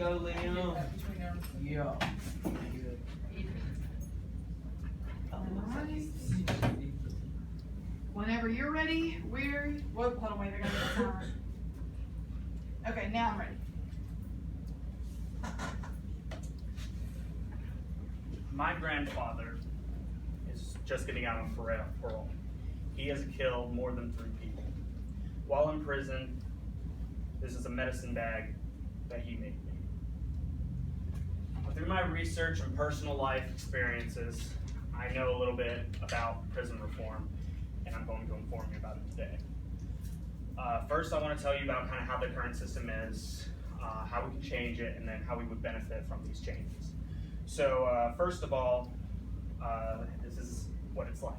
go, Liam. Yeah. Alright. Whenever you're ready, hold on, wait, I gotta get the timer. Okay, now I'm ready. My grandfather is just getting out on parole. He has killed more than 3 people. While in prison, this is a medicine bag that he made me. Through my research and personal life experiences, I know a little bit about prison reform, and I'm going to inform you about it today. First, I want to tell you about kind of how the current system is, how we can change it, and then how we would benefit from these changes. So first of all, this is what it's like.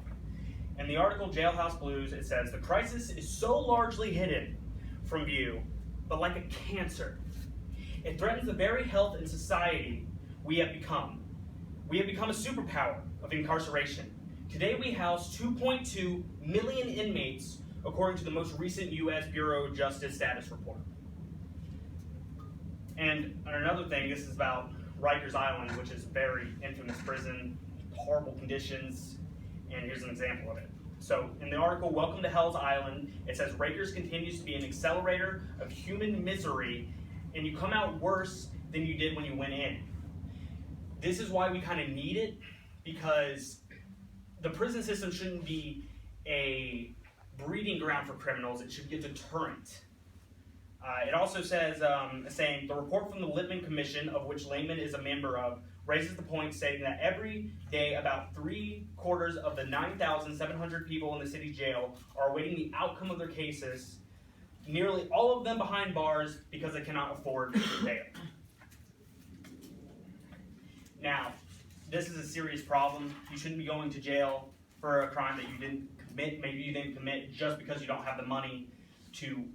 In the article Jailhouse Blues, it says, "The crisis is so largely hidden from view, but like a cancer. It threatens the very health and society we have become. We have become a superpower of incarceration. Today we house 2.2 million inmates, according to the most recent U.S. Bureau of Justice status report." And another thing, this is about Rikers Island, which is a very infamous prison, horrible conditions, and here's an example of it. So in the article, "Welcome to Hell's Island," it says, "Rikers continues to be an accelerator of human misery, and you come out worse than you did when you went in." This is why we kind of need it, because the prison system shouldn't be a breeding ground for criminals, it should be a deterrent. It also says, saying, "The report from the Lippman Commission, of which Lehman is a member of, raises the point stating that every day about 3/4 of the 9,700 people in the city jail are awaiting the outcome of their cases, nearly all of them behind bars because they cannot afford bail." Now, this is a serious problem. You shouldn't be going to jail for a crime that you didn't commit, maybe you didn't commit just because you don't have the money to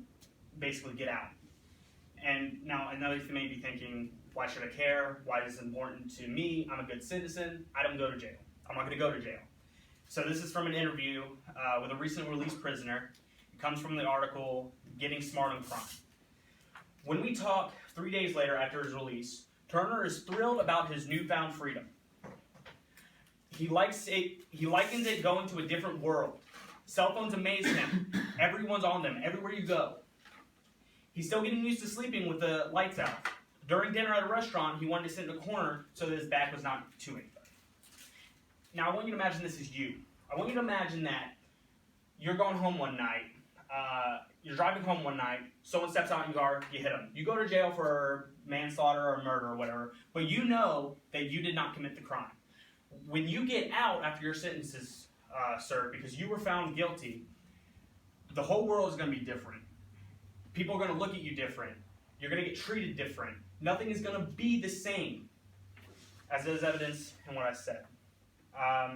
basically get out. And now another thing may be thinking, why should I care? Why is this important to me? I'm a good citizen. I don't go to jail. I'm not going to go to jail. So this is from an interview with a recently released prisoner. It comes from the article, "Getting Smart on Crime." "When we talk 3 days later after his release, Turner is thrilled about his newfound freedom. He likens it going to a different world. Cell phones amaze him. Everyone's on them, everywhere you go. He's still getting used to sleeping with the lights out. During dinner at a restaurant, he wanted to sit in a corner so that his back was not to anybody." Now, I want you to imagine this is you. I want you to imagine that you're going home one night, you're driving home one night, someone steps out in your car, you hit them. You go to jail for manslaughter or murder or whatever, but you know that you did not commit the crime. When you get out after your sentence is served because you were found guilty, the whole world is going to be different. People are going to look at you different. You're going to get treated different. Nothing is going to be the same, as is evidenced in what I said.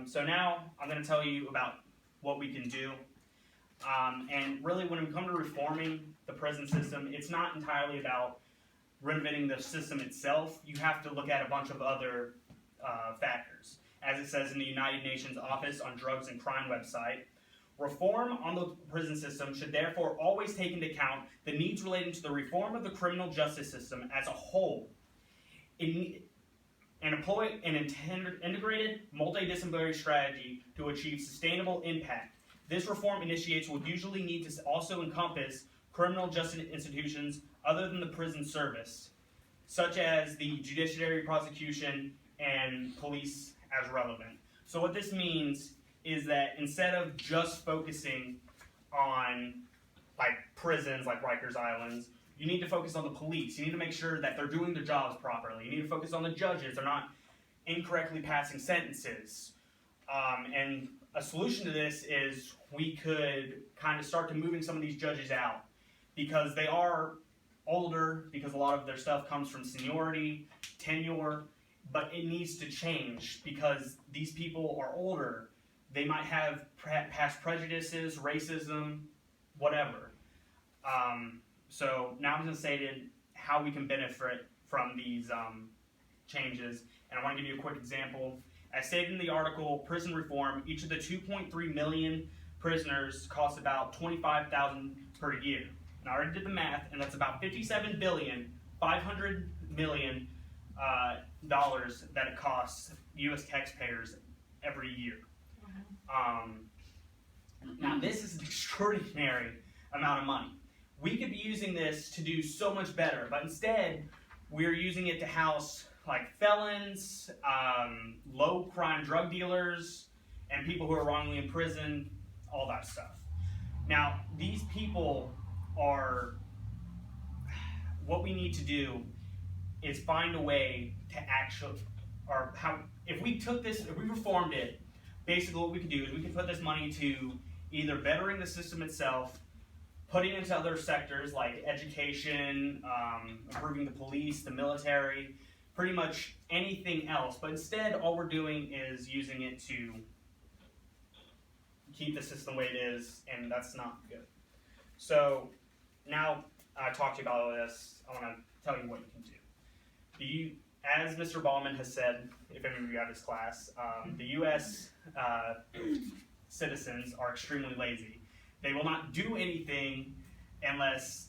So now I'm going to tell you about what we can do. And really, when we come to reforming the prison system, it's not entirely about renovating the system itself. You have to look at a bunch of other factors. As it says in the United Nations Office on Drugs and Crime website, "Reform on the prison system should therefore always take into account the needs relating to the reform of the criminal justice system as a whole, and employ an integrated, multidisciplinary strategy to achieve sustainable impact. This reform initiates would usually need to also encompass criminal justice institutions other than the prison service, such as the judiciary, prosecution, and police as relevant." So what this means is that instead of just focusing on prisons like Rikers Islands, you need to focus on the police. You need to make sure that they're doing their jobs properly. You need to focus on the judges. They're not incorrectly passing sentences. And a solution to this is we could kind of start to moving some of these judges out because they are older, because a lot of their stuff comes from seniority, tenure, but it needs to change because these people are older. They might have past prejudices, racism, whatever. So now I'm going to say how we can benefit from these changes, and I want to give you a quick example. As stated in the article, Prison Reform, each of the 2.3 million prisoners costs about $25,000 per year. And I already did the math, and that's about $57,500 million dollars that it costs U.S. taxpayers every year. Now, this is an extraordinary amount of money. We could be using this to do so much better, but instead, we're using it to house like felons, low crime drug dealers, and people who are wrongly imprisoned, all that stuff. Now, these people are, what we need to do is find a way to actually, or how, if we took this, if we reformed it, basically what we could do is we could put this money to either bettering the system itself, putting it into other sectors like education, improving the police, the military, pretty much anything else. But instead, all we're doing is using it to keep the system the way it is, and that's not good. So now I talked to you about all this, I want to tell you what you can do. As Mr. Ballman has said, if any of you have this class, the U.S. Citizens are extremely lazy. They will not do anything unless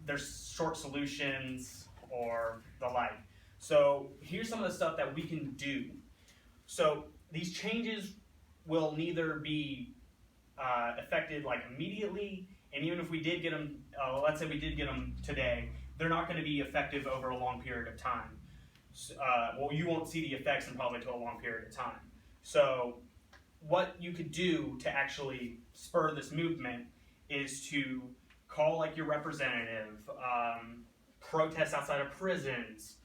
there's short solutions or the like. So here's some of the stuff that we can do. So these changes will neither be affected like immediately, and even if we did get them, let's say we did get them today, they're not going to be effective over a long period of time. Well, you won't see the effects in probably to a long period of time. So what you could do to actually spur this movement is to call like your representative, protest outside of prisons,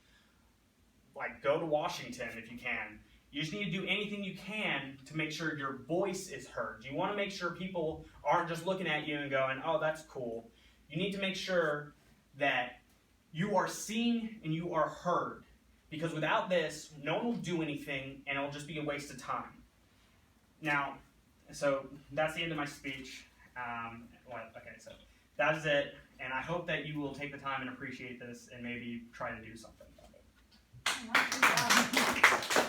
like go to Washington if you can. You just need to do anything you can to make sure your voice is heard. You want to make sure people aren't just looking at you and going, oh, that's cool. You need to make sure that you are seen and you are heard. Because without this, no one will do anything and it'll just be a waste of time. Now, so that's the end of my speech. Okay, so that is it. And I hope that you will take the time and appreciate this and maybe try to do something about it.